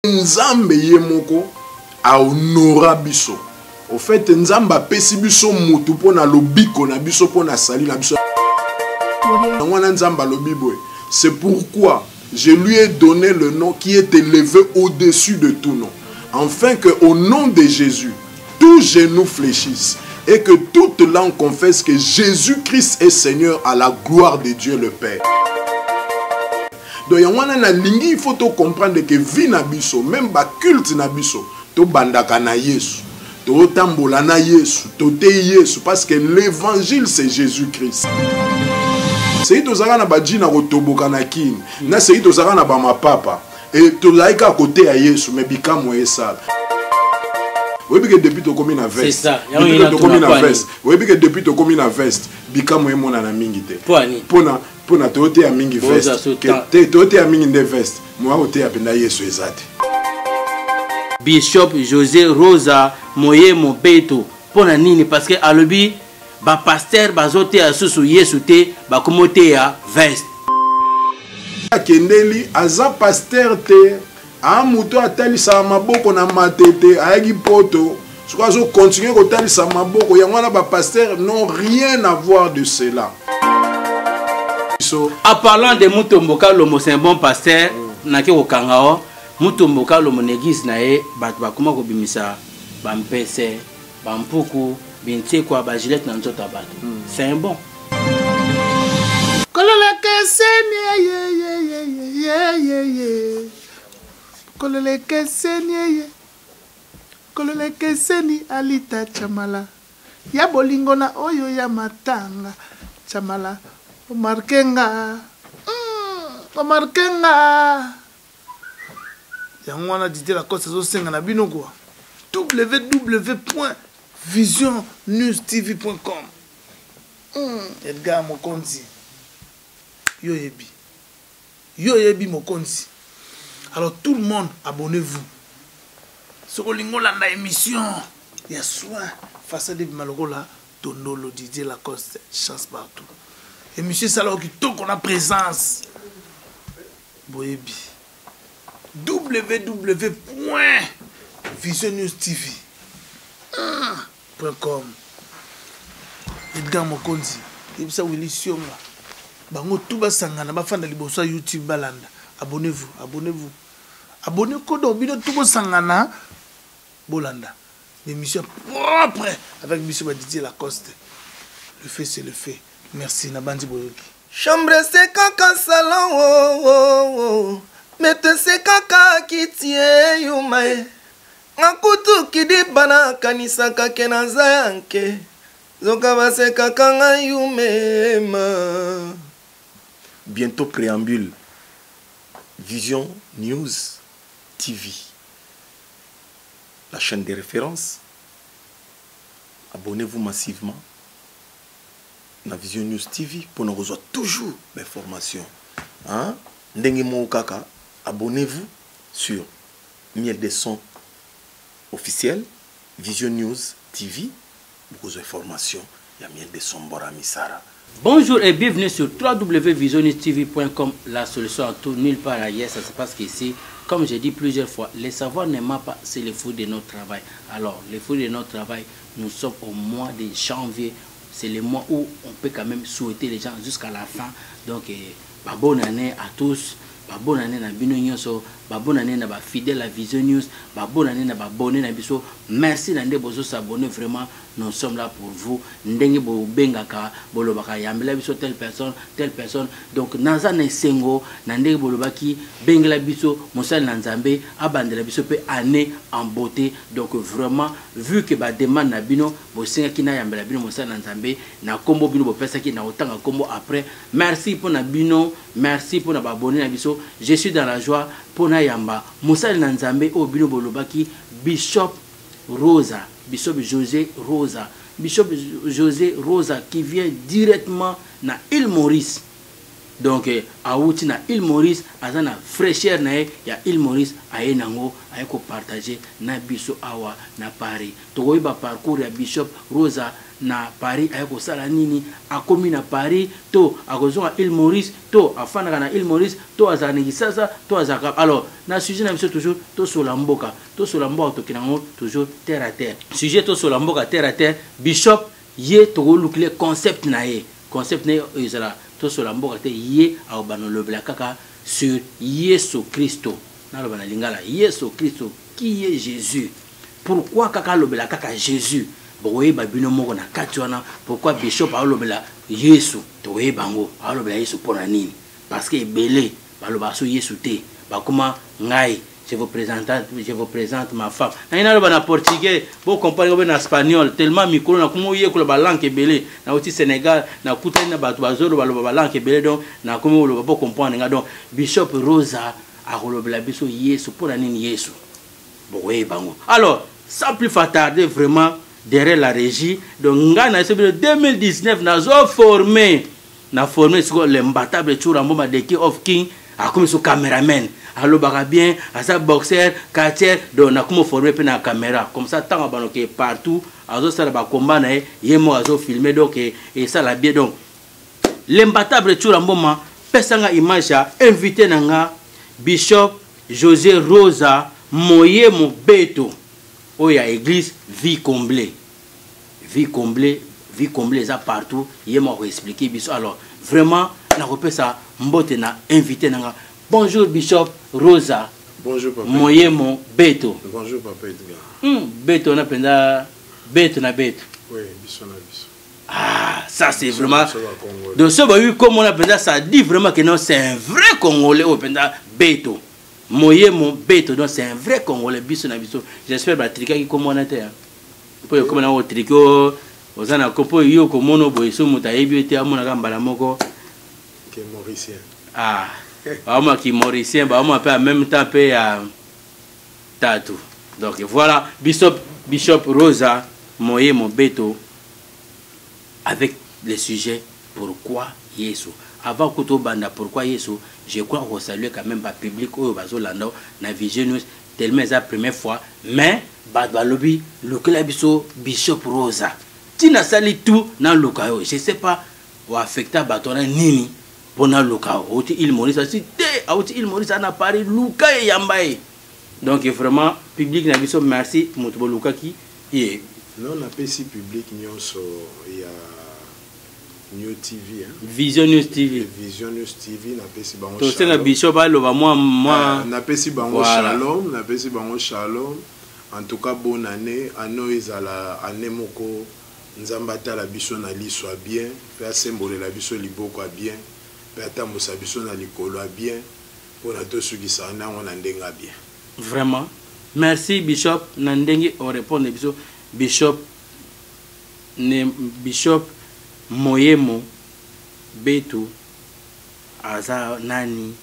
Nzambe yemoko a honora biso. Au fait, Nzamba pesi biso mutu pona lobiko na biso pona sali na biso. C'est pourquoi je lui ai donné le nom qui est élevé au-dessus de tout nom. Afin qu'au nom de Jésus, tous genoux fléchissent et que toute langue confesse que Jésus-Christ est Seigneur à la gloire de Dieu le Père. Donc, il faut comprendre que vie nabiso, même ba culte nabiso, to bandaka na Yesu, to tambola na Yesu, to te Yesu, parce que l'évangile c'est Jésus-Christ. C'est to zaka na baji na kotoboka na kin, na c'est to zaka na ba mapapa, et to laika côté à Yesu, mais bikamo esal. Oui, parce que depuis to komi na veste. C'est ça. Depuis to komi na veste. Oui, parce que depuis to komi na veste, bikamo emona na mingite. Pona tote ya mingi veste. Tote ya mingi de veste. Moi ote ya penda Yesu ezate. Bishop José Rosa Moye Mobeto. Pona nini parce que alobi ba pasteur bazote ya susu Yesu te ba komote ya veste. Kendeli aza pasteur te. A muto atalisa maboko na matete ayagi poto. Sokazo continuer ko talisa maboko yangwana ba pasteur n'ont rien à voir de cela. En parlant de Mutomboka Lomo, c'est un bon pasteur. Nake okangao Mutomboka Lomo n'existe nae ba kuma ko bimisa ba mpese ba mpuku bintie kwa ba gilet na nzota bato. C'est un bon. Kolole keseni ye. Kolole keseni ye. Kolole keseni alita chamala. Ya bolingo na oyo ya matanga chamala. Omarkenga. Omarkenga. Yangwana Didier Lacoste zo senga na bino kwa. www.visionnewstv.com. Edgar Mokonzi. Yo yebi Mokonzi. Alors tout le monde, abonnez-vous. Sur Lingo landa émission. Il y a soin. Face à des Malogola, Tondolo, Didier Lacoste, chance partout. Et monsieur Salon qui tourne qu'on a présence. Boyebi. www.visionnewstv.com. Edgar Mokonzi. Et ça Willy Sionga. Bango tout bas sangana ba fanda liboso YouTube balanda. Abonnez-vous. Abonnez-vous kodo bino tout bas sangana bolanda. L'émission propre avec monsieur Didier Lacoste. Le fait c'est le fait. Merci Nabandi Boyoki. Chambre c'est kaka salon oh. Mette c'est kaka qui tient yumae. Ngakutu kidi bana kanisa kake na zayanke. Zoka base kaka nga yumema. Bientôt préambule. Vision News TV. La chaîne de référence. Abonnez-vous massivement. La Vision News TV pour nous recevoir toujours l'information. Hein? Kaka, abonnez-vous sur Miel des Sons officiel, Vision News TV, pour vos informations. Il y a Miel des Sons Bora Misara. Bonjour et bienvenue sur www.visionnewstv.com. La solution à tout, nulle part ailleurs, ça se passe qu'ici. Comme j'ai dit plusieurs fois, les savoirs ne mentent pas, c'est le fruit de notre travail. Alors, le fruit de notre travail, nous sommes au mois de janvier. C'est le mois où on peut quand même souhaiter les gens jusqu'à la fin. Donc, bonne année à tous. Bonne année à Bino Nyonso. Bonne année à fidèle à Vision News. Bonne année à abonné à Biso. Merci d'ande bozo s'abonner vraiment. Nous sommes là pour vous. Ndenge bo bengaka bolobaka yambela biso telle personne. Donc naza na sengo ndenge bolobaki bengela biso mosal na Nzambe abandela biso pe année en beauté. Donc vraiment vu que ba demande na bino bo senga kina yambela bino mosal na Nzambe na kombo bino bo pesa ki na otanga kombo après. Merci pour na bino, merci pour na ba abonné na biso. Je suis dans la joie pour na yamba mosal na Nzambe o bino bolobaki Bishop Rosa, Bishop José Rosa qui vient directement na Île Maurice. donc auti na île Maurice aza na fraîcheur na ye ya île Maurice aye nango aye ko partager na biso awa na Paris tokoyi ba parcours ya Bishop Rosa na Paris aye ko sala nini akomi na Paris to akozonga île Maurice to afandaka na île Maurice to azala na Kisasa to azaka alors na sujet na biso toujours to solamboka tokinango toujours terre à terre sujet to solamboka terre à terre Bishop ye tokolukile concept na ye ezala to solamboka te ye aobanolobela kaka sur Yesu Christo naloba na lingala Yesu Christo qui est Jésus pourquoi kaka lobela kaka Jésus boye babino moko na kati wana pourquoi Bishop alobela Yesu toye bango alobela Yesu pona nini parce que belé baloba so Yesu te bakoma ngai je vous présente ma femme na ina loba na portugais bo comprendre na espagnol tellement mikolo na komo ye ko ba langue belé na oti Sénégal na kutani na bato bazolo baloba ba langue belé donc na komo loba bo comprendre nga donc Bishop Rosa akolobela biso Yesu pona nini Yesu boye bango alors sans plus tarder vraiment derrière la régie donc ngana c'est 2019 nazo formé sur l'imbattable Tchourambo Madeki of King a comme son caméraman allo baka bien asa boxer catcher donc na comme formé pe na caméra comme ça tant bano que partout azo sala ba combat na ye mo azo filmer donc et ça la bien donc l'imbattable Tchourambo ma pesanga image ya invité nanga Bishop José Rosa Moye Mobeto oya église vie comblée ça partout il m'a expliqué biso alors vraiment na repé ça mbote na invité nanga bonjour Bishop Rosa bonjour papa Moye Mobeto bonjour papa Edgar Beto na penda Beto na Beto oui biso na biso ah ça c'est vraiment donc ce bah comme on appelle ça dit vraiment que non c'est un vrai Congolais au penda Beto Moye Mobeto donc c'est un vrai Congolais biso na biso j'espère ba trika qui comme on était pour comme na triko ozana kopo yo ko mono boyeso mutayebi ete amona kambala moko que mauricien ah ba qui mauricien ba ma pe en même temps pe ya tatu donc voilà Bishop Rosa Moye Mobeto avec le sujet pourquoi Yesu avant que to banda pourquoi Yesu je crois qu'on salue quand même pas public au bazolanda na Vision News tellement c'est la première fois mais badbalobi lokela biso Bishop Rosa tina sali tout na lokao je sais pas ou affecta batona nini pona lokao oti il Maurice si te oti il Maurice na Paris luka e yambaye donc vraiment public na biso merci mutubo luka ki et non na pesi public nyonso ya New TV hein? Vision News TV na pesi bango to senga Bishop aloba moi na pesi bango shalom na pesi bango shalom en tout cas bonne année ano ezala année moko nzamba ta la biso na liso bien pe asembolela biso liboko bien pe atambosa biso na likolo bien pona to sugisa nango na ndenga bien vraiment merci Bishop na ndenge on répondre biso Bishop Moyemo Beto aza nani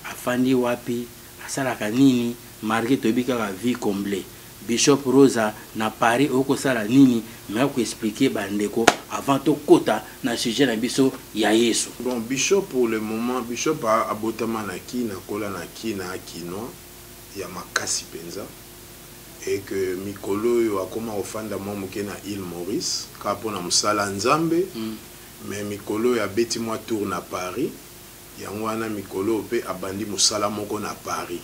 afandi wapi asalaka nini marqué tobika ka vie comblée Bishop Rosa na Paris oko sala nini mais ko expliquer bandeko avant to kota na sujet na biso ya Yesu bon Bishop pour le moment Bishop a abotama na ki na kola na ki na kino ya makasi penza et que mikolo yo akoma ofanda mo moke na île Maurice ka pona musala nzambe mais mikolo ya beti moi tour na Paris yango wana mikolo pe abandi musala moko na Paris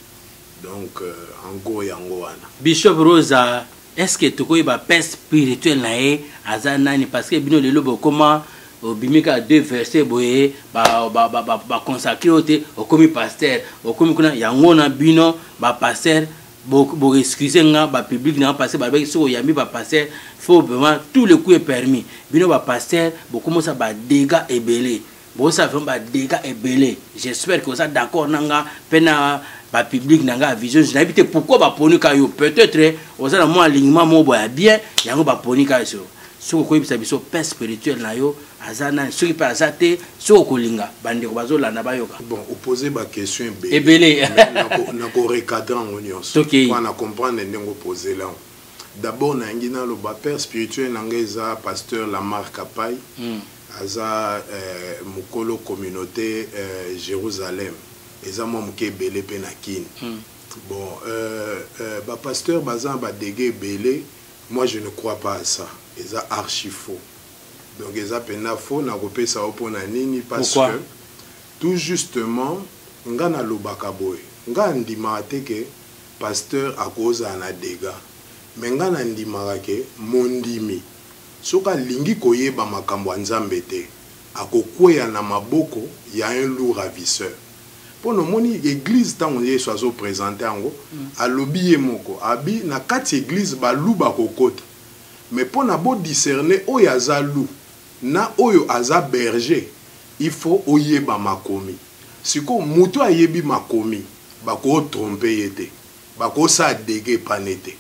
donc en gros yango wana Bishop Rosa est-ce que tu koyi ba paix spirituel na e azanani parce que bino lelo bokoma obimika 2 versets boye ba consacrer ote okomi pasteur okomi kuna yango na bino ba pasteur bo excuser nga ba public na passer ba so yami ba pasteur faut vraiment tout le coup est permis bino ba pasteur bo commencer ba dégâts ebelé bo ça vraiment ba dégâts ebelé j'espère que ça d'accord nanga pena ba public nanga vision je n'habite pourquoi ba ponika yo peut-être ozana moi alignement mo boya bien yango ba ponika so so ko yebisa biso paix spirituel na yo azana so ki pa azate so ko linga bandeko bazolanda bayoka bon opposer ba question ebelé na ko recadrer en nyonso pour na comprendre ndengo poser là d'abord na ngina lo ba père spirituel nanga eza pasteur Lamar Kapai aza mukolo communauté Jérusalem eza mo muke belé pe na kini. Bon ba pasteur bazan ba dégué belé, moi je ne crois pas à ça. Eza archi faux. Donc eza pena faux na kopesa opona nini parce pourquoi? Que tout justement nga na lobaka boye. Nga ndima te ke pasteur akoza na dégâts. Mais nga na ndima ke mondimi soka lingi koyeba makambo nzambe te akokweya na maboko ya un loup ravisseur. Pour no moni église tango yeso azo présenter yango alobi ye moko abi na kati église ba loup bakokota. Mais pour na bo discerner oyo aza loup na oyo aza berger, il faut oyeba makomi. Siko muto ayebi makomi bako tromper yete bako sa dégué panete.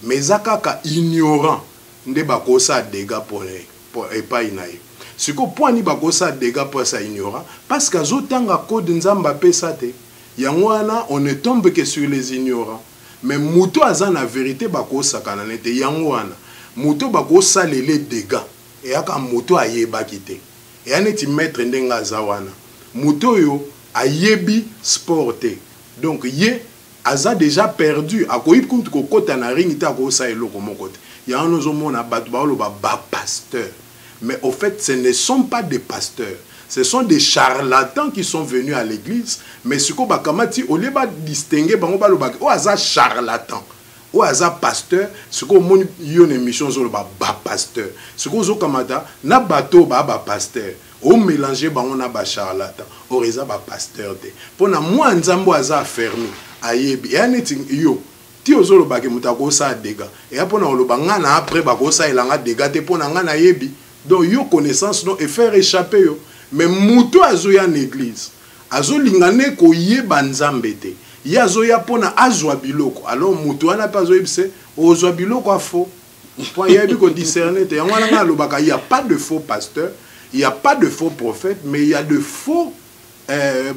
Mais zakaka ignorant nde bako sa dégâts pour epai na ye. Siko poani bako sa dégâts pour sa ignorant parce que azotanga code nzamba pesa te. Yango wana on ne tombe que sur les ignorants. Mais muto aza na vérité bako sakana nete yango wana. Muto bako sa les dégâts et aka muto ayeba kite. Et aneti maître ndenga zawana. Muto yo ayebi sporté. Donc ye aza déjà perdu akoyib kunt ko kota na ring ta ko sa eloko mokote. Ya nous omona batu ba lo ba pasteur. Mais au fait ce ne sont pas des pasteurs. Ce sont des charlatans qui sont venus à l'église, mais ce ko ba kamati o leba distinguer bango ba lo ba o aza charlatan. O aza pasteur, ce ko moni yo ne mission zo lo ba pasteur. Ce ko zo kamata na bato ba pasteur. O mélanger bango na ba charlatan. O reza ba pasteur te. Pona moi nzambo aza fermé. Ayebi ya neti yo ti ozolo bake mutako sa dégâts et apona oloba ngana après bako sa elanga dégâts te pona ngana yebi donc yo connaissance non et faire échapper yo mais muto azoya en église azolingane ko yeba nzambe te ya azoya pona azwa biloko alors muto ana pas zoyebse ozwa biloko a faux point yebi ko discerner te yango ngana lobaka il y a pas de faux pasteur, il y a pas de faux prophète, mais il y a de faux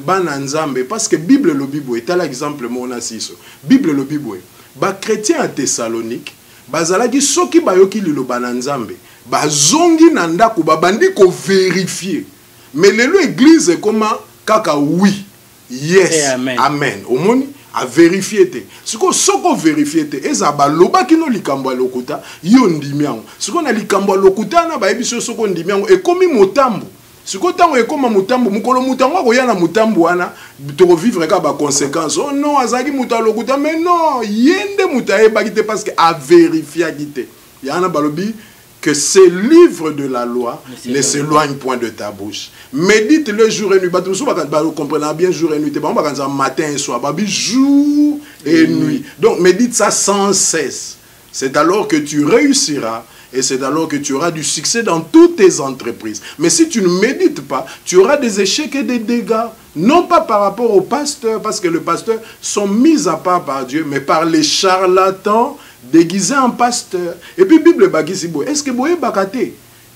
bananzambe parce que Bible le Bible est un exemple mon assiso Bible le Bible ba chrétien à Thessalonique bazalaki soki bayoki lilo bananzambe bazongi na ndako babandi ko vérifier mais lelo église comment kaka oui yes amen, amen omoni a vérifier te siko soko vérifier te eza baloba kino likambo lokuta yo ndimiango siko na likambo lokuta na bayebiso soko ndimiango ekomi motambo. Siko tango ekoma mutambu mukolo mutango ko yana mutambu wana to vivre ka ba conséquences. Oh non azaki mutalo kuta mais non yende mutaye bakite parce que a vérifier akite. Yana balobi que ces livres de la loi ne s'éloignent point de ta bouche. Médite le jour et nuit. Bato so ba comprendre bien jour et nuit. Te ba kanza matin et soir. Babi jour et nuit. Donc médite ça sans cesse. C'est alors que tu réussiras. Et c'est alors que tu auras du succès dans toutes tes entreprises. Mais si tu ne médites pas, tu auras des échecs et des dégâts. Non pas par rapport aux pasteurs, parce que les pasteurs sont mis à part par Dieu, mais par les charlatans déguisés en pasteurs. Et puis, Bible Bagisibo, est-ce que vous voyez Bakate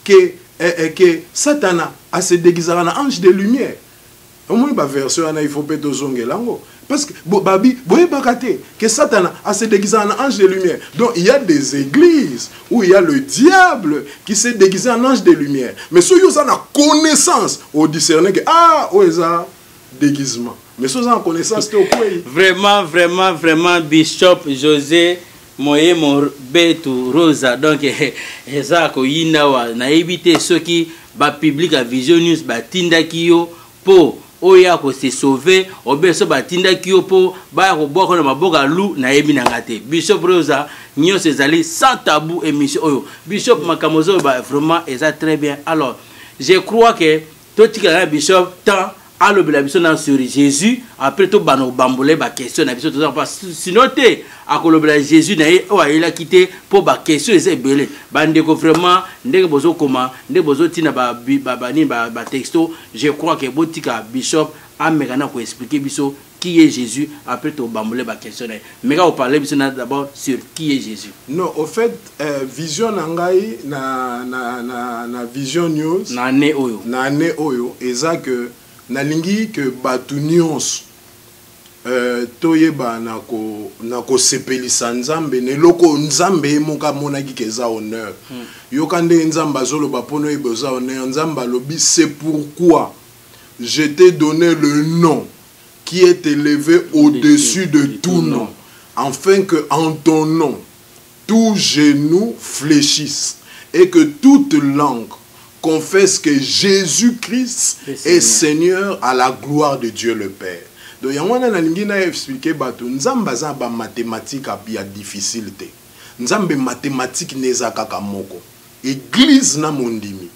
que Satan a se déguisé en ange de lumière? Au moins, version, il faut pas te lango. Parce que Babi, que Satan a se déguisé en ange de lumière. Donc il y a des églises où il y a le diable qui s'est déguisé en ange de lumière. Mais ceux qui ont la connaissance, on discerne que ça déguisement. Mais ceux qui ont la connaissance, c'est au pays. Vraiment, vraiment, vraiment, Bishop José Moye Morbetu Rosa. Donc, ça, na éviter ceux qui ba public à Vision News, ba tinda kiyo po. Oya ko se sauver obeso batinda kiopo ba ko boko na maboka lu na yebi na ngate Bishop Rosa nyo se zali sans tabou émission oyo Bishop Makamozo ba vraiment et ça très bien. Alors je crois que tout tika Bishop tant à l'obéla biso na sur Jésus après tout bano bambole ba question na biso tout ça parce sinon te à l'obéla Jésus na o il a quitté pour ba question c'est belé bande ko vraiment ndenge bozo comment ndenge bozo tina ba texto. Je crois que botika Bishop a mekana ko expliquer biso qui est Jésus après tout bambole ba question mais quand on parler biso d'abord sur qui est Jésus. Non, au fait vision nangai na Vision News na ne oyo eza que nalingi que batu nyonso toyeba nako sepelisa nzambe neloko nzambe moka monaki keza honneur yokande nzambe azoloba pono eboza honneur nzambe lobi c'est pourquoi je t'ai donné le nom qui est élevé au-dessus de tout nom afin que en ton nom tout genou fléchisse et que toute langue confesse que Jésus-Christ est Seigneur à la gloire de Dieu le Père. Donc, il y a expliqué que Nzamba za ba mathématique a difficulté. Nzambe mathématique nezaka kamoko. Église na mondimi.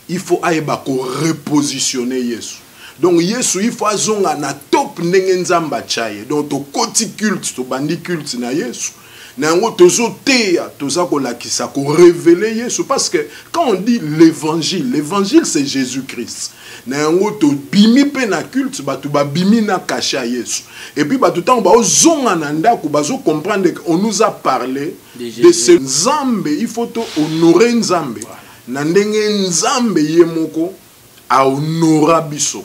Il faut aïba ko repositionner Yesu. Donc Yesu il faut azonga na top ndenge Nzamba chaye. Donc to koti culte, to bandi culte na Yesu. Nango tozo teya, toza ko lakisa ko révéler Yesu parce que quand on dit l'évangile c'est Jésus-Christ. Nango to bimi pe na culte batu ba bimi na caché Yesu. Et puis batu tant ba ozonga na ndako bazo comprendre qu'on nous a parlé de ce Nzambe, il faut to honorer Nzambe. Na ndenge Nzambe yemoko a honora biso.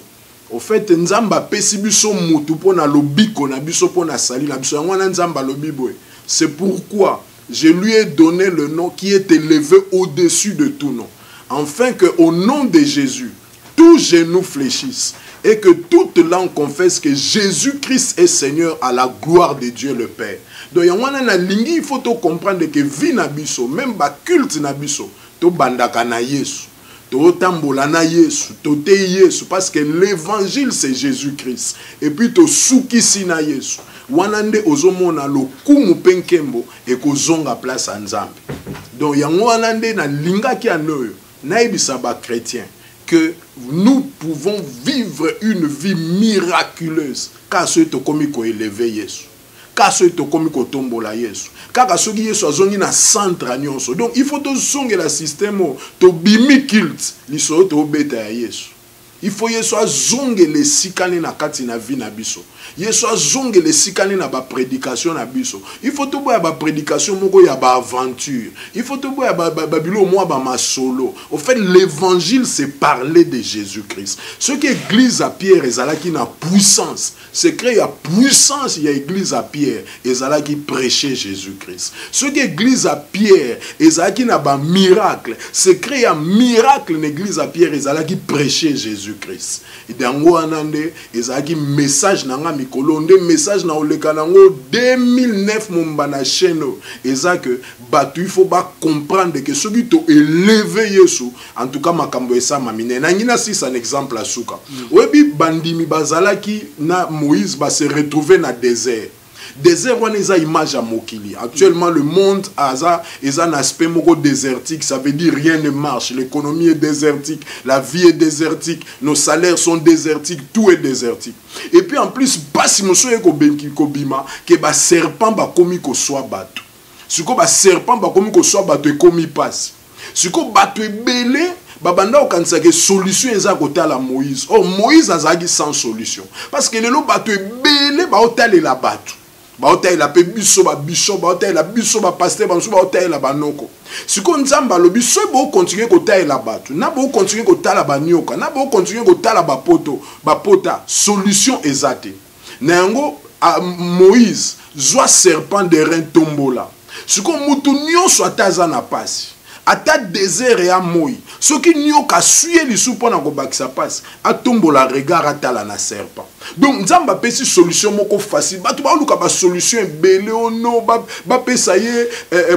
Au fait Nzamba pesi biso mutu pona lobiko na biso pona sali na biso yango na Nzamba lobiboe. C'est pourquoi je lui ai donné le nom qui est élevé au-dessus de tout nom. Afin qu'au nom de Jésus, tout genou fléchisse et que toute langue confesse que Jésus-Christ est Seigneur à la gloire de Dieu le Père. Donc, il faut comprendre que vie nabiso, même ba culte nabiso, to bandaka na Yesu, to tambola na Yesu, to te Yesu, parce que l'évangile c'est Jésus-Christ. Et puis to soukisi na Yesu. Wanande ozomona lokumu penkembo et kozonga place à Nzambe. Donc yango wanande na linga ki anoyo na ebisa ba chrétien que nous pouvons vivre une vie miraculeuse car ce to komi ko élever Yesu. Car ce to komi ko tombola Yesu. Car soki Yesu azongi na centre nyonso. Donc il faut to zonge la système to bimi culte liso to beta ya Yesu. Il faut Yesu azonge le sikane na kati na vie na biso. Yesu azonge le sikane na ba prédication na biso. Il faut to boya ba prédication moko ya ba aventure. Il faut to boya ba bilo moi ba masolo. Au fait l'évangile c'est parler de Jésus-Christ. Ce qui église à Pierre ezalaki na puissance, c'est créer la puissance il y a église à Pierre ezalaki prêcher Jésus-Christ. Ce qui église à Pierre ezalaki na ba miracle, c'est créer un miracle l'église à Pierre ezalaki prêcher Jésus Christ. Et dango anande ezaki message nanga mikolo nde message na oleka nango 2009 mombana cheno ezaki batu il faut ba comprendre que ceux qui to élevé Yesu en tout cas makambo esa mamine nangina si un exemple à suka webi bandimi bazalaki na Moïse ba se retrouver na désert. Désert wana eza image à mokili. Actuellement le monde a un aspect moko désertique, ça veut dire rien ne marche, l'économie est désertique, la vie est désertique, nos salaires sont désertiques, tout est désertique. Et puis en plus basi moso eko benki ko bima ke ba serpent ba komi ko soa bato. Siko ba serpent ba komi ko soa bato e komi passe. Siko bato ebele babanda okanisa ke solution eza kotala Moïse. Oh Moïse azaki sans solution parce que lelo bato ebele ba otalela bato. Baotaye la pe biso ba bishop, baotaye la biso ba pasteur, baotaye la banoko. Si kon nzamba lobi so bo continuer ko taye la batu, na bo continuer ko tala ba nyoka, na bo continuer ko tala ba poto, ba pota, solution ezate. Na yango Moïse zwa serpent de rein tombola. Si kon mutu nyonso ataza na pasi. Ata désert et à moi. Ce qui n'y a suye li sou pona ko bakisa passe. A tombo la regard atala na serpent. Donc nzamba pesi solution moko facile. Batu ba luka ba solution belé ono ba pesa ye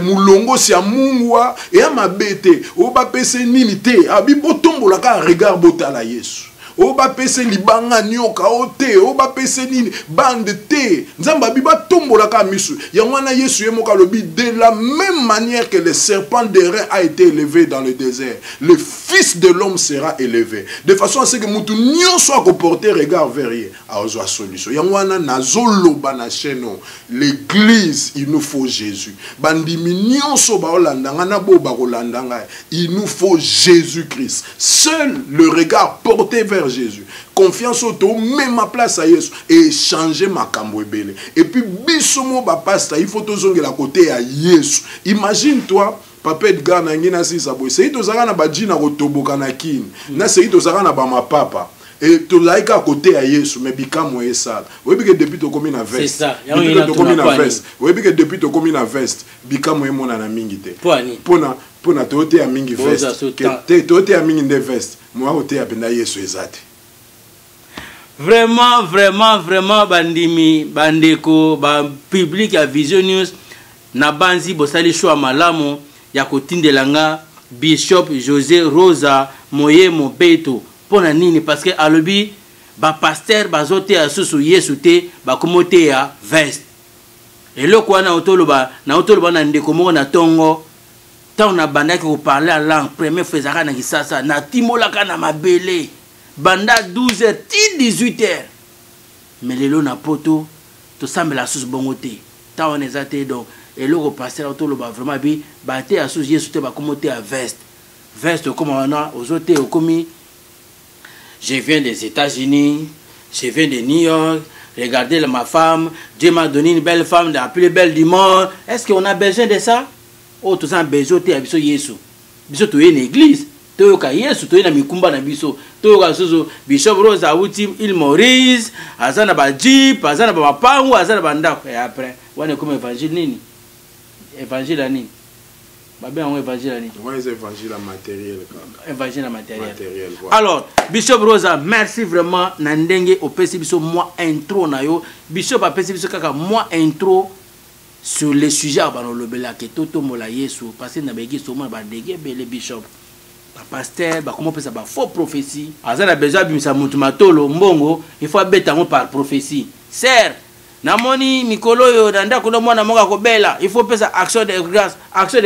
mulongo si amungwa et amabete. O ba pese nini te. Abi bo tombo la ka regard botala Yesu. Oba pese libanga nyoka ote oba pese nini bande te nzamba biba tombola ka misu yangwana Yesu yemoka lobi de la même manière que le serpent de rein a été élevé dans le désert le fils de l'homme sera élevé de façon à ce que mutu nyonso a porter regard vers lui a ozo solution yangwana nazolo bana cheno l'église il nous faut Jésus bandimi nyonso ba olandanga na bo ba kolandanga il nous faut Jésus-Christ seul le regard porté vers Jésus. Confiance au tout, même ma place à Jésus et changer ma cambouébele. Et puis, bisomo bapasta, il faut toujours la côté à Jésus. Imagine-toi, papa Edgar Nangina si sabo. C'est to zara na badjina rotoboka na kin. Na c'est to zara na ba ma papa. et tozalaki à côté à Yesu mais bikamwa esala oyebi ke depuis tokomi na veste c'est ça depuis que tokomi na veste oyebi ke depuis tokomi na veste bikamwa emonana mingi te pona toyoteya mingi veste toyoteya mingi nde veste moya koteya mpenza Yesu eza te. Vraiment bandimi bandeko ba public ya Vision News na banzi bosali choix malamu ya kotindelanga Bishop José Rosa Moye Mobeto pona nini parce que alobi ba pasteur bazote ya susu Yesu te ba komote ya veste eloko wana otoloba na ndeko moko na tongo tant na bandaki ko parler en langue première fois ezaka na kisasa na timolaka na mabele banda 12h ti 18h mais lelo na poto to sambela susu bongo te tant on ezate donc eloko pasteur otoloba vraiment bi ba te ya susu Yesu te ba komote ya veste comme on a aux autres comme je viens des États-Unis, je viens de New York, regardez ma femme, Dieu m'a donné une belle femme, la plus belle du monde. Est-ce qu'on a besoin de ça? Oh, tout ça, besoin de ça, Yesu. Biso tu es une église, tu es Yesu, tu es une mikumba na biso, tu es Bishop Rose Awuti, il Maurice, azana ba jeep, azana ba pangu, azana ba ndako. Et après, on est comme évangile nini? Évangile nini? On évangile matériel. Évangile matériel. Voilà. Alors, Bishop Rosa, merci vraiment. Nandenge au PCBiso moi intro na yo. Bishop a PCBiso kaka moi intro sur le sujet abano lobela ke toto mola Yesu parce que na begi soma ba dege bele Bishop. Ba pasteur ba comment peut ça ba faux prophétie. Azana besoin bimisa mutu matolo mbongo, il faut beta par prophétie. Sir namoni mikolo yo nanda kuna mwana moka kobela il faut pesa action de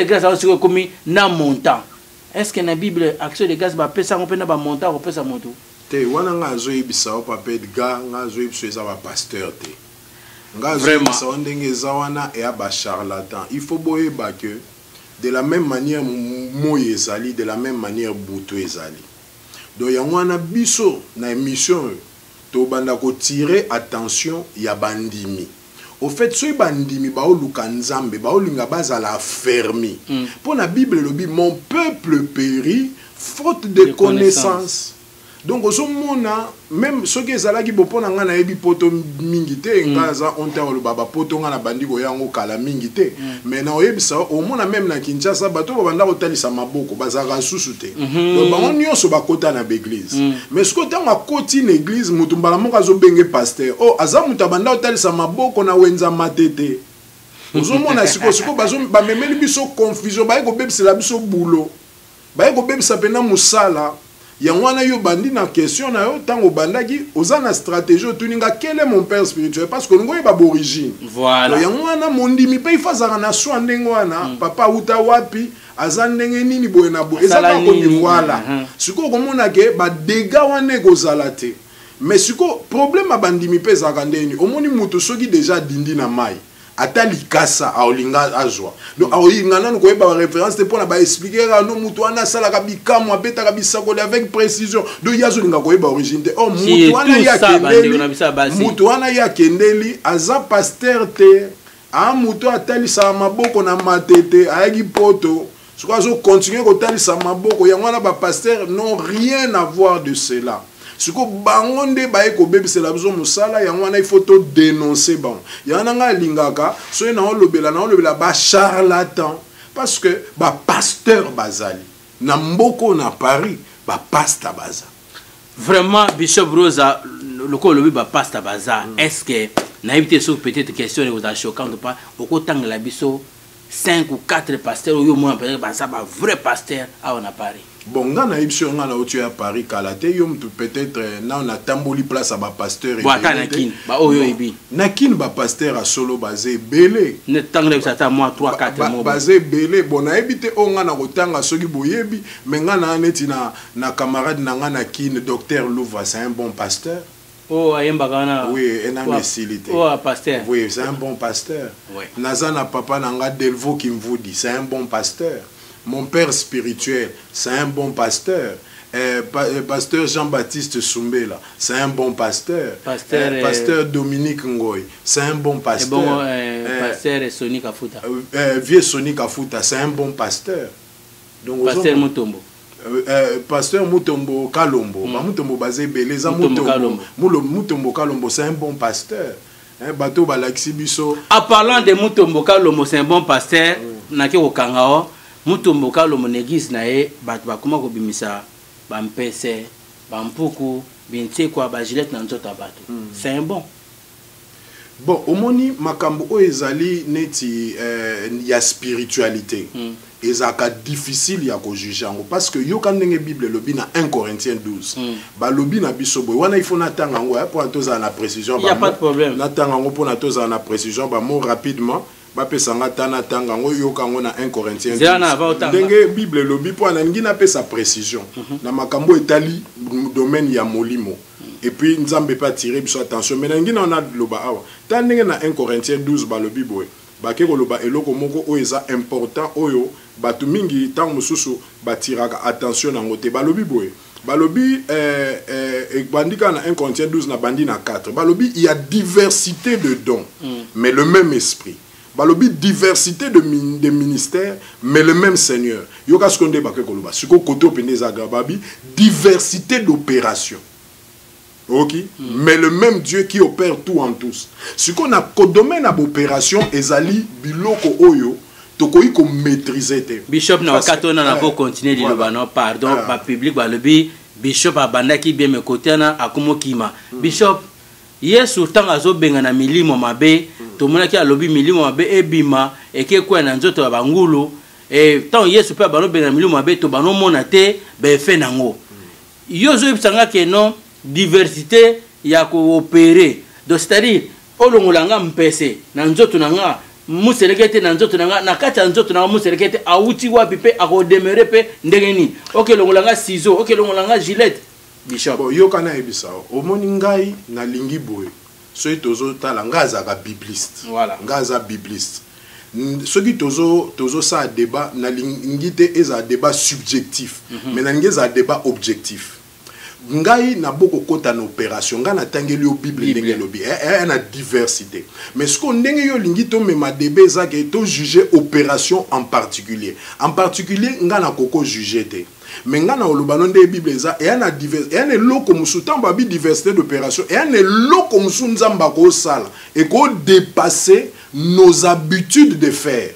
grâce aussi comme na montant. Est-ce que na Bible action de grâce ba pesa ngopena ba montant ko pesa moto te wana nga zo yebisa o papa Edgar nga zo yebisa eza ba pasteur te nga zo yebisa ndenge za wana e ba charlatan. Il faut boyeba que de la même manière moye ezali de la même manière buto ezali donc ya wana biso na émission tobanda ko tirer attention ya bandimi. Au fait soy bandimi ba oluka nzambe ba olinga bazala fermi. Pour la Bible le dit mon peuple périt faute de connaissance. Donc ozomona même ce que ezalaki bopona nga na yebi poto mingite ngaza onta olo baba poto nga na bandiko yango kala mingite mais na oyebisa au mona même na Kinshasa bato banda kotalisa maboko bazaka susute donc bango nyonso bakota na l'église mais ce côté nga koti na église mutu mbala moko azobenge pasteur oh aza mutu banda kotalisa maboko na wenza matete ozomona siko bazo bamemeli biso confusion ba ko bebisela biso bulo ba ko bebisa pena musala. Yangwana yo bandi na question na yo tango bandaki ozana stratégie tuninga quel est mon père spirituel parce que ngoye ba origine voilà yangwana mondimi pe ifazaka na so ndengwana papa uta wapi azandenge nini boye na boye ezaka ko ni voilà siko komona ke ba dégâts wane kozala te mais siko problème abandimi pe zaka ndeni omoni mutu soki déjà dindi na mai atali kasa aolinga azwa donc aoyingana no koyeba référence te pona ba expliquer no mutu ana sala ka bikamu abeta ka bisakole avec précision donc yazo linga koyeba origine te oh mutu ana ya kendeli mutu ana ya kendeli aza pasteur te a mutu atali sa maboko na matete ayaki poto so azo continuer ko tali sa maboko yangwana ba pasteur non rien à voir de cela. Ce que bangonde bae ko bebisela biso musala yangwana il faut to dénoncer bon yana nga lingaka so na olobela ba charlatan parce que ba pasteur bazali na mboko na Paris ba pasta baza vraiment Bishop Rosa le ko lobi ba pasta baza est-ce que na éviter sur peut-être question de vous choquant pas beaucoup tang la biso 5 ou 4 pasteurs yo moi peut-être ba ça ba vrai pasteur à on a Paris. Bon, nga na ipso nga na otu ya Paris kalate yom tu peut-être na on a tamboli place à ba pasteur et nakin ba oyo ebi nakin ba pasteur a solo basé belé ne tangle ça ta moi 3 4 mois basé belé bon na ebité o nga na kotanga soki boyebi mais nga na neti na camarade na nga nakin docteur Louva c'est un bon pasteur. Oh ayemba kana oui un homme silité oh pasteur oui c'est un bon pasteur nazana papa na nga Delvo Kimvudi c'est un bon pasteur. Mon père spirituel, c'est un bon pasteur. Pasteur Jean-Baptiste Soumbela, c'est un bon pasteur. Pasteur Dominique Ngoy, c'est un bon pasteur. Pasteur Sonic Afuta. Vieux Sonic Afuta, c'est un bon pasteur. Donc, pasteur Mutombo. Pasteur Mutombo Kalombo, Mutombo basé Beleza Mutombo Kalombo, c'est un bon pasteur. Bateau Balaxi Bisso. En parlant de Mutombo Kalombo, c'est un bon pasteur. Naki Okangao, Mutombo Kalombo n'existe nae, Batbakuma Kobimisa, Bampese, Bampuku, Bintekwa, Bagilet Nanzota Bato. C'est un bon. Bon, omoni makambo ezali neti ya spiritualité. Ezaka difficile ya ko juger parce que yo kanenge Bible lobi na 1 Corinthiens 12. Ba lobi na biso boy wana il faut natanga ngo pour toza na précision. Il y a pas de problème. Natanga ngo pour toza na précision ba mot rapidement. Ba pesanga tana tanga ngo yo kango na 1 Corinthiens 12. Ndenge Bible lobi pour na ngina pesa précision. Na makambo etali domaine ya molimo. Et puis nous n'avons pas tiré attention. Mais nous avons loba awa. Tant na 1 Corinthiens 12 ba lobi boy. Ba ke loba eloko moko o eza important oyo batu mingi tant mususu ba tiraka attention na ngote ba lobi boy. Ba lobi bandika na 1 Corinthiens 12 na bandi na 4. Ba lobi il y a diversité de dons mais le même esprit. Ba lobi diversité de ministères mais le même Seigneur. Yo ka skonde ba ke loba. Siko koto peneza gababi diversité d'opérations. Ok, mais le même Dieu qui opère tout en tous. Ce qu'on a qu'au domaine d'opération, ezali biloko oyo, tokoi ko maîtriser te. Bishop na wakato na po continuer di loba no pardon, ba public ba lobi Bishop abandaki bien me côté na akumo kima. Bishop Yesu tanga zo benga na milimo mabe, to monaki alobi milimo mabe ebima eke kwa na nzoto ba ngulu et tant Yesu pe ba no benga na milimo mabe to ba no mona te be fe nango. Yo zo ibsanga ke non diversité ya coopérer donc c'est-à-dire olongolanga mpese na nzoto nanga muserekete na nzoto nanga na kati nzoto nanga muserekete awuti wapi pe akodemere pe ndengeni OK longolanga ciseau OK longolanga gilet Bishop bon yo kana ebisa omoni ngai na lingi boye so itozo tala ngaza ka bibliste voilà ngaza bibliste soki tozo sa débat na lingi te eza débat subjectif mais na lingi eza débat objectif. Ngai na boko kota na opération nga na tangeli yo Bible ndenge lobi na diversité mais ce qu'on ndenge yo lingi to mema debe za ke to juger opération en particulier nga na koko juger te mais nga na olobano nde Bible za na diversité na loko musu tamba bi diversité d'opération na loko musu nzamba ko sala et ko dépasser nos habitudes de faire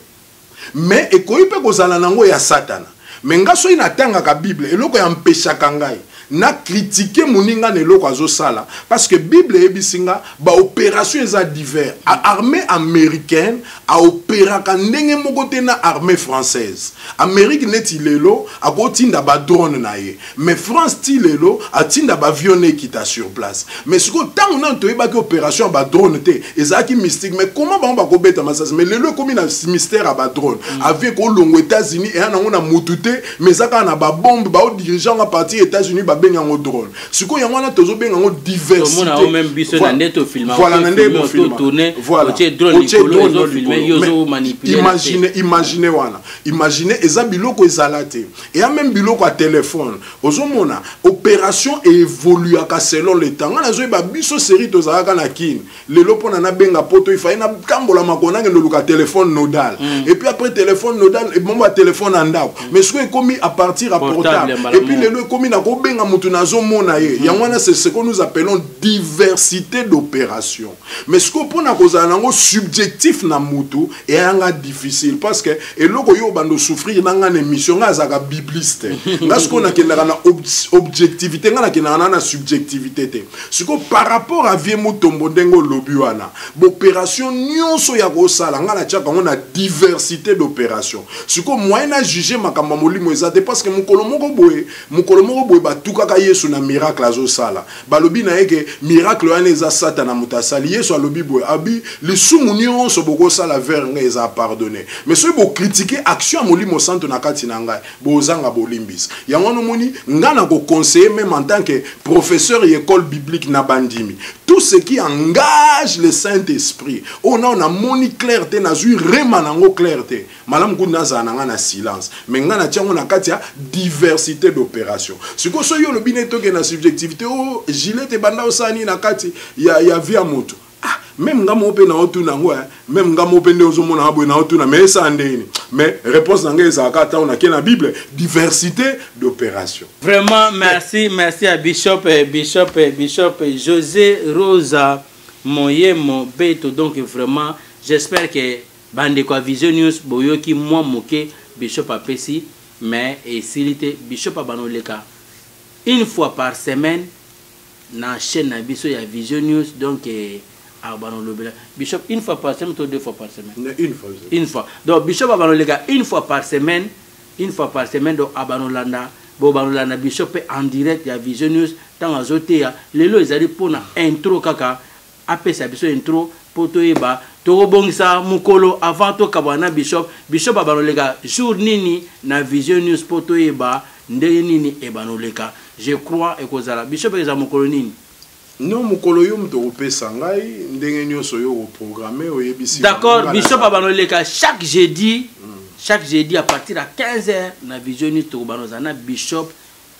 mais et ko ipe ko sala nango ya satana mais nga so ina tanga ka Bible eloko ya mpesha kangai na critiquer moninga neloko azo sala parce que Bible ebisinga ba opération eza divers armée américaine a opéra ka ndenge moko te na armée française Amérique neti lelo akotinda ba drone na ye mais France ti lelo atinda ba avion ekita sur place mais ce que tant on a toyeba que opération ba drone te ezaki mystique mais comment ba ko beta masas mais lelo comme na mystère a ba drone avec ko longo États-Unis et na ngona mutute mais zaka na ba bombe ba dirigeant à partir États-Unis ba benga ngo drone siko yango na tozo benga ngo diversité mona même biso na ndeto filma voilà na ndeto filma tourner voilà drone zo filmer yozo manipuler imaginez eza biloko ezalate et même biloko à téléphone ozomona opération évolue à selon le temps na zo ba biso série tozalaka na kin lelo pona na benga poto ifa na kambola makona ngelo luka téléphone nodal et puis après téléphone nodal et bon téléphone andako mais ce que commis à partir à portable et puis lelo commis na ko benga mutu nazo mona ye yangwana c'est ce que nous appelons diversité d'opération mais ce que pona kozala nango subjectif na mutu et anga difficile parce que eloko yo bando souffrir nanga na émission nga zaka bibliste nga ce qu'on a kendaka na objectivité nga na kendaka na subjectivité te ce que par rapport à vie mutombo ndengo lobi wana opération nyonso ya ko sala nga na tiaka ngona diversité d'opération ce que moyen à juger makambo molimo ezate parce que mukolo moko boye batukaka Yesu na miracle azo sala balobi na yeke miracle wana eza satana mutasali Yesu alobi boye abi lisumu nyonso boko sala vers nga eza pardonné mais soki bo critiquer action ya molimo santo na kati na ngai bozanga bolimbisa yango nomoni nga na ko conseiller même en tant que professeur d'école biblique na bandimi tout ce qui engage le Saint-Esprit on a moni clarté na zui rema nango clarté malam kuna za nanga na silence mais nga na tiango na kati ya diversité d'opération siko so yo lo bine toke na subjectivité o gilet te banda osani na kati ya via moto même nga mo pe na otuna ngo même nga mo pe ndezo mona abo na otuna mais ça ndeni mais réponse nanga ezaka ta on a na Bible diversité d'opération. Vraiment merci à Bishop José Rosa Moyemo Beto. Donc vraiment j'espère que bande kwa Vision News boyoki moi moke Bishop apesi mais et silité Bishop abanoleka une fois par semaine na chaîne na biso ya Vision News. Donc Bishop une fois par semaine ou 2 fois par semaine? Une fois. Donc Bishop abanoleka une fois par semaine donc abanolanda bo banolanda Bishop en direct ya Vision News tant azote ya lelo ezali pona intro kaka apesa biso intro poto eba to bongisa mukolo avant to kabana Bishop abanoleka jour nini na Vision News poto eba ndenge nini ebanoleka. Je crois ekozala Bishop eza mukolo nini? Non, mukolo yo mto opesa ngai ndenge nyoso yo programmer oyebisi. D'accord, Bishop abanoleka chaque jeudi à partir de 15h na Vision News to banozana Bishop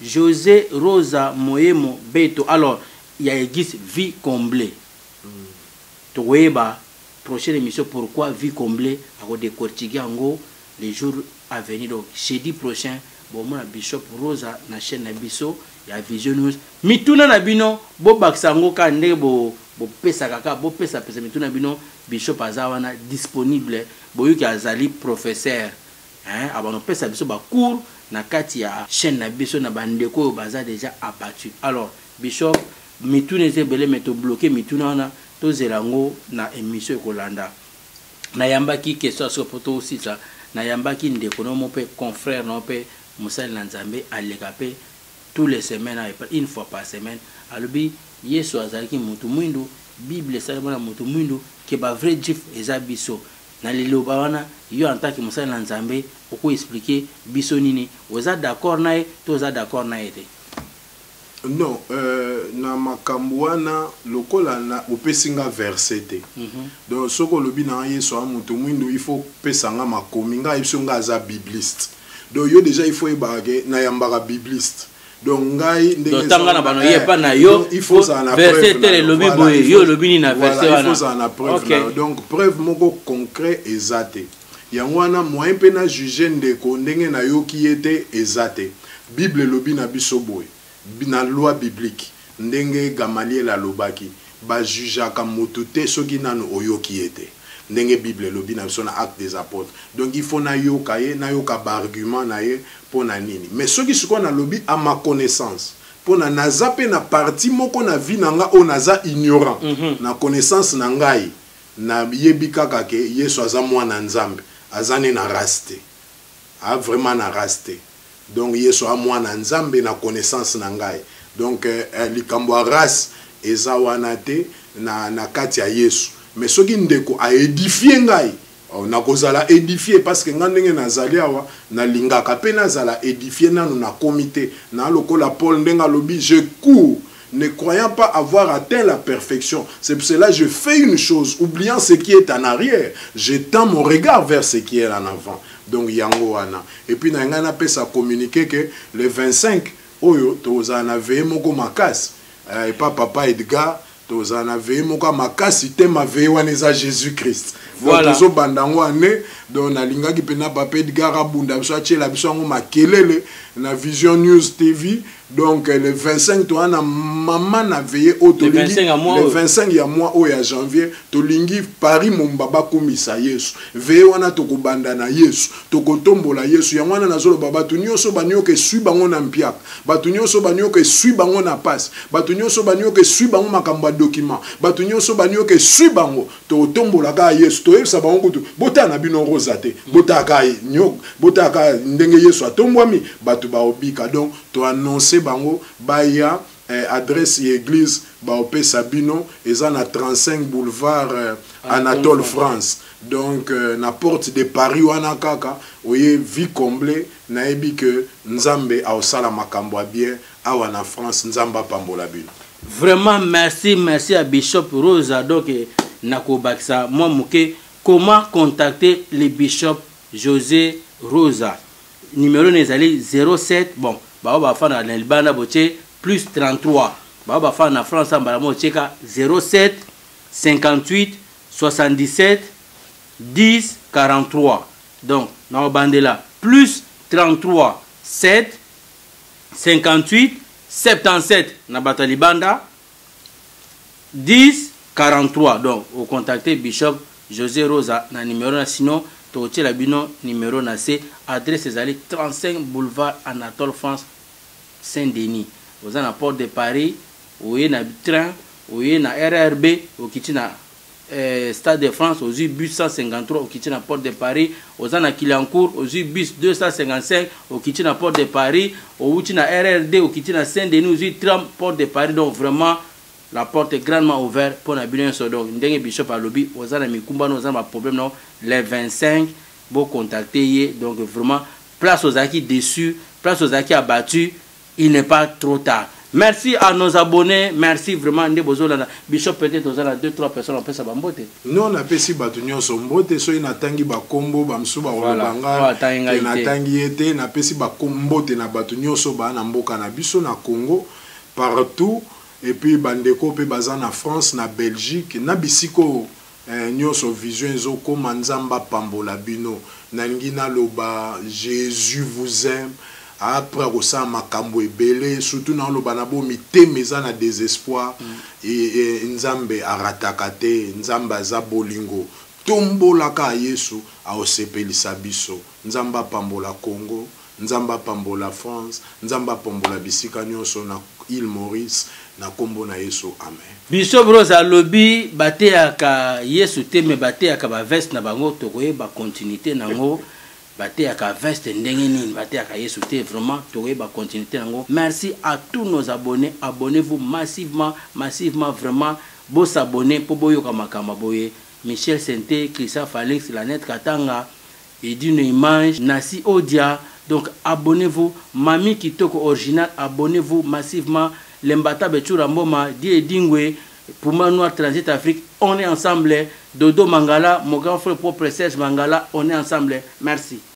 José Rosa Moyemo Beto. Alors, il y a église vie comblée. Toeba prochaine émission pourquoi vie comblée à décortiquer en gros les jours à venir. Donc jeudi prochain bon mon Bishop Rosa na chaîne na biso ya Vision News mituna na bino bo baksango ka ndenge bo pesa kaka bo pesa mituna bino Bishop azawana disponible boyuki azali professeur abano pesa biso ba cours na kati ya chaîne na biso na bandeko baza déjà abattu. Alors Bishop mituna ezebele meto bloqué mituna na to zelango na émission ekolanda na yambaki question sur poto aussi ça na yambaki ndeko no mope confrère no pe Moussal Nzambe alekape tous les semaines une fois par semaine alobi Yesu azalaki mutu mwindu Bible salama na mutu mwindu ke ba vrai jif eza biso na liloba wana yo en tant que Moussal Nzambe oko expliquer biso nini oza d'accord nae to oza d'accord nae te? Non, na makambo wana lokola na opesinga verset te. Donc soko lobi na Yesu amutu mwindu il faut pesanga makomi nga yesu nga aza bibliste. Donc yo déjà il faut ebage na yambaka bibliste. Donc ngai ndenge tanga na bano yepa na yo il faut ça na verset tel lobi boye yo lobi ni na verset wana. Il faut ça na preuve. Donc preuve moko concret ezate. Yango wana moyen pe na juger ndeko ndenge na yo ki ete ezate. Bible lobi na biso boye. Na loi biblique ndenge Gamaliel alobaki ba jugeaka moto te soki nanu oyoki ete ndenge Bible lobi na biso na acte des apôtres. Donc il faut na yoka ye na yoka ba argument na ye pona nini mais soki siko na lobi à ma connaissance pona naza pe na parti moko na vie nanga o naza ignorant na connaissance na ngai na yebi kaka ke Yesu aza mwana Nzambe azane na raste a vraiment na raste. Donc Yesu a mwana Nzambe na connaissance na ngai. Donc likambo race eza wana te na kati ya Yesu. Mais soki ndeko a édifier ngai na kozala édifier parce que ngandenge nazali awa na lingaka pe nazala édifier nanu na comité na lokola Paul ndenga lobi je cours ne croyant pas avoir atteint la perfection. C'est pour cela que je fais une chose, oubliant ce qui est en arrière, je tends mon regard vers ce qui est en avant. Donc yango wana. Et puis na ngana pe ça communiquer que le 25 oyo tozana ve moko makasi et pas papa Edgar tozana ve moko makasi tema ve wana za Jésus Christ. Voilà zo bandango ane donc na lingaki pe na papa Edgar abunda biso achela biso ngo makelele na Vision News TV. Donc le 25 to ana maman na veillé au tolingi le 25 ya mois au ya janvier tolingi Paris mombaba komisa Yesu veillé wana to kobanda na Yesu to kotombola Yesu ya wana nazolo baba tunyo so banyo ke sui bango na mpiaka batunyo so banyo ke sui bango na passe batunyo so banyo ke sui bango makambo document batunyo so banyo ke sui bango to tombola ka Yesu to yesa bango kutu bota na bino rosate bota ka nyok bota ka ndenge Yesu atombwami batu ba obika. Donc to annoncer bango baya adresse église ba opé Sabino eza na 35 boulevard Anatole France. Donc na porte de Paris wana kaka oye vie comblée na ebi que Nzambe a osala makambo bien awa na France Nzamba pambola bino. Vraiment merci à Bishop Rosa. Donc nako baksa moi moké comment contacter le Bishop José Rosa? Numéro nezali 07 bon ba fa na Nelbana boche plus 33 ba fa na France mbala mo cheka 07 58 77 10 43. Donc, na bande là, plus 33 7 58 77 na batalibanda 10 43. Donc, vous contactez Bishop José Rosa na numéro na, sinon toche la bino numéro na C, adresse ezali 35 boulevard Anatole France Saint-Denis. Vous avez la porte de Paris, vous avez un train, vous avez un RRB, vous avez un Stade de France, vous avez bus 153, vous avez la porte de Paris, vous avez un Kilancourt, vous avez bus 255, vous avez la porte de Paris, vous avez un RRD, vous avez un Saint-Denis, vous avez tram porte de Paris. Donc vraiment, la porte est grandement ouverte pour la bien sûr. Donc, ndenge Bishop à lobby, vous avez un problème, non, les 25, vous contactez. Donc vraiment, place aux acquis déçus, place aux acquis abattus. Il n'est pas trop tard. Merci à nos abonnés. Merci vraiment. Bishop, peut-être vous avez 2-3 personnes en plus à Bambote. Non, on a pas si batunyo sombote. So il n'attendit pas combo, bamsuba olobanga. Il n'attendit été, n'a pas si ba combote na batunyo soba na mboka na biso na Congo partout. Et puis bandeko pe baza na France, na Belgique, na bisiko nyoso vision ezoko manzamba pambola bino. Nangina loba Jésus vous aime. Après ça makambo ebele surtout na lo banabo mitemeza na désespoir et nzambe aratakate nzamba za bolingo tombolaka Yesu aosepelisa biso nzamba pambola Congo nzamba pambola France nzamba pambola bisika nyonso na île Maurice na kombo na Yesu amen. Bishop Rosa lobby bateaka Yesu teme bateaka ba veste na bango tokoye ba continuité nango. Vraiment, merci à tous nos abonnés. Abonnez-vous massivement, vraiment. Beau s'abonner pour Boyo Kamakama Boye. Michel Sente, Christophe Alex, Lanette Katanga, Edine Image, Nassi Odia. Donc abonnez-vous. Mami Kitoko Original, abonnez-vous massivement. Lembata Bechura Mboma, Die Dingwe, Pouma Noir Transit Afrique, on est ensemble. Dodo Mangala, mon grand frère propre Serge Mangala, on est ensemble. Merci.